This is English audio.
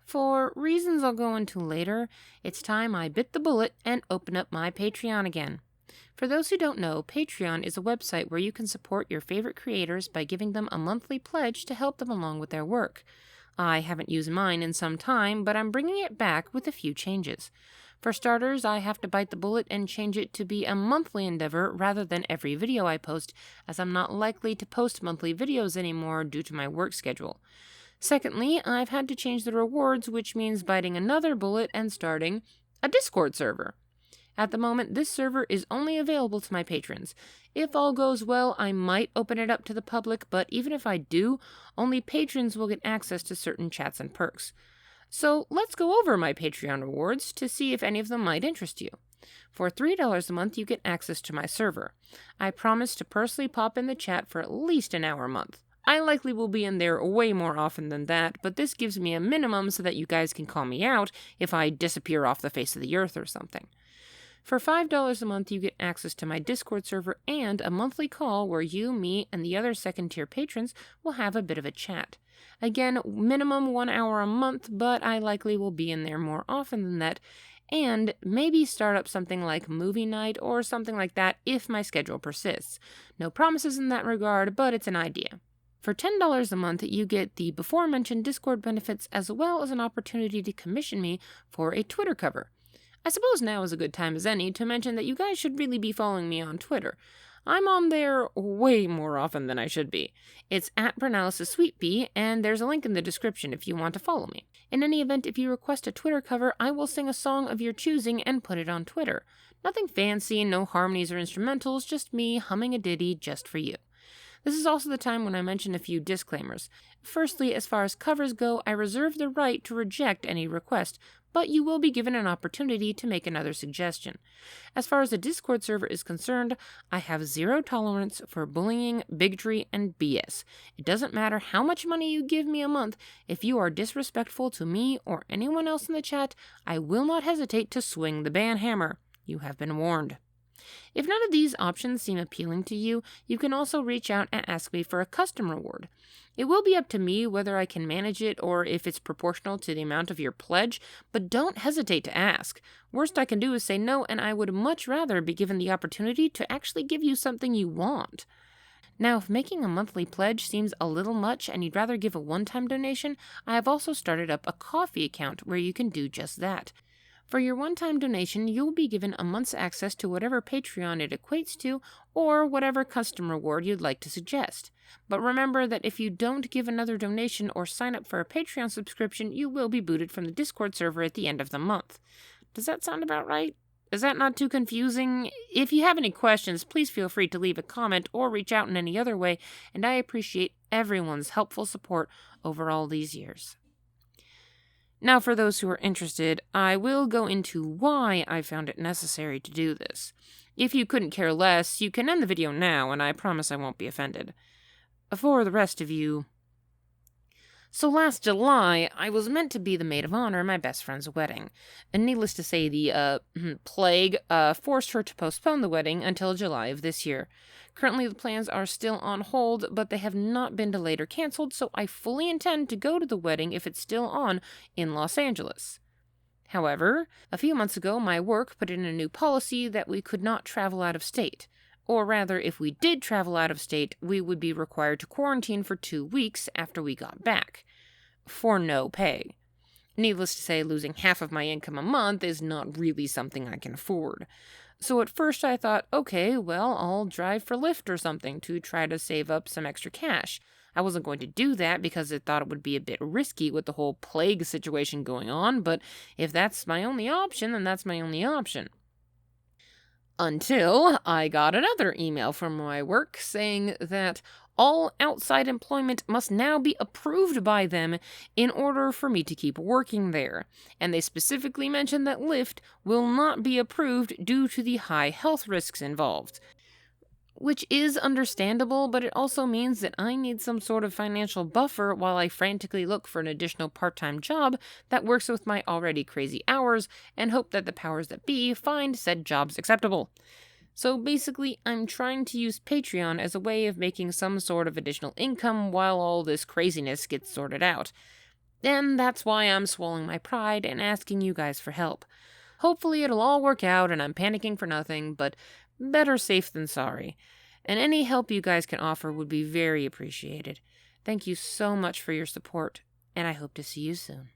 For reasons I'll go into later, it's time I bit the bullet and open up my Patreon again. For those who don't know, Patreon is a website where you can support your favorite creators by giving them a monthly pledge to help them along with their work. I haven't used mine in some time, but I'm bringing it back with a few changes. For starters, I have to bite the bullet and change it to be a monthly endeavor rather than every video I post, as I'm not likely to post monthly videos anymore due to my work schedule. Secondly, I've had to change the rewards, which means biting another bullet and starting a Discord server. At the moment, this server is only available to my patrons. If all goes well, I might open it up to the public, but even if I do, only patrons will get access to certain chats and perks. So let's go over my Patreon rewards to see if any of them might interest you. For $3 a month, you get access to my server. I promise to personally pop in the chat for at least an hour a month. I likely will be in there way more often than that, but this gives me a minimum so that you guys can call me out if I disappear off the face of the earth or something. For $5 a month, you get access to my Discord server and a monthly call where you, me, and the other second-tier patrons will have a bit of a chat. Again, minimum 1 hour a month, but I likely will be in there more often than that, and maybe start up something like movie night or something like that if my schedule persists. No promises in that regard, but it's an idea. For $10 a month, you get the before-mentioned Discord benefits as well as an opportunity to commission me for a Twitter cover. I suppose now is a good time as any to mention that you guys should really be following me on Twitter. I'm on there way more often than I should be. It's @PronalysisSweetPea, and there's a link in the description if you want to follow me. In any event, if you request a Twitter cover, I will sing a song of your choosing and put it on Twitter. Nothing fancy, no harmonies or instrumentals, just me humming a ditty just for you. This is also the time when I mention a few disclaimers. Firstly, as far as covers go, I reserve the right to reject any request, but you will be given an opportunity to make another suggestion. As far as the Discord server is concerned, I have zero tolerance for bullying, bigotry, and BS. It doesn't matter how much money you give me a month, if you are disrespectful to me or anyone else in the chat, I will not hesitate to swing the ban hammer. You have been warned. If none of these options seem appealing to you, you can also reach out and ask me for a custom reward. It will be up to me whether I can manage it or if it's proportional to the amount of your pledge, but don't hesitate to ask. Worst I can do is say no, and I would much rather be given the opportunity to actually give you something you want. Now, if making a monthly pledge seems a little much and you'd rather give a one-time donation, I have also started up a coffee account where you can do just that. For your one-time donation, you'll be given a month's access to whatever Patreon it equates to, or whatever custom reward you'd like to suggest. But remember that if you don't give another donation or sign up for a Patreon subscription, you will be booted from the Discord server at the end of the month. Does that sound about right? Is that not too confusing? If you have any questions, please feel free to leave a comment or reach out in any other way, and I appreciate everyone's helpful support over all these years. Now, for those who are interested, I will go into why I found it necessary to do this. If you couldn't care less, you can end the video now, and I promise I won't be offended. For the rest of you... So last July, I was meant to be the maid of honor at my best friend's wedding. And needless to say, the plague forced her to postpone the wedding until July of this year. Currently, the plans are still on hold, but they have not been delayed or canceled, so I fully intend to go to the wedding if it's still on in Los Angeles. However, a few months ago, my work put in a new policy that we could not travel out of state. Or rather, if we did travel out of state, we would be required to quarantine for 2 weeks after we got back. For no pay. Needless to say, losing half of my income a month is not really something I can afford. So at first I thought, okay, well, I'll drive for Lyft or something to try to save up some extra cash. I wasn't going to do that because I thought it would be a bit risky with the whole plague situation going on, but if that's my only option, then that's my only option. Until I got another email from my work saying that all outside employment must now be approved by them in order for me to keep working there. And they specifically mentioned that Lyft will not be approved due to the high health risks involved. Which is understandable, but it also means that I need some sort of financial buffer while I frantically look for an additional part-time job that works with my already crazy hours and hope that the powers that be find said jobs acceptable. So basically, I'm trying to use Patreon as a way of making some sort of additional income while all this craziness gets sorted out. And that's why I'm swallowing my pride and asking you guys for help. Hopefully it'll all work out and I'm panicking for nothing, but better safe than sorry. And any help you guys can offer would be very appreciated. Thank you so much for your support, and I hope to see you soon.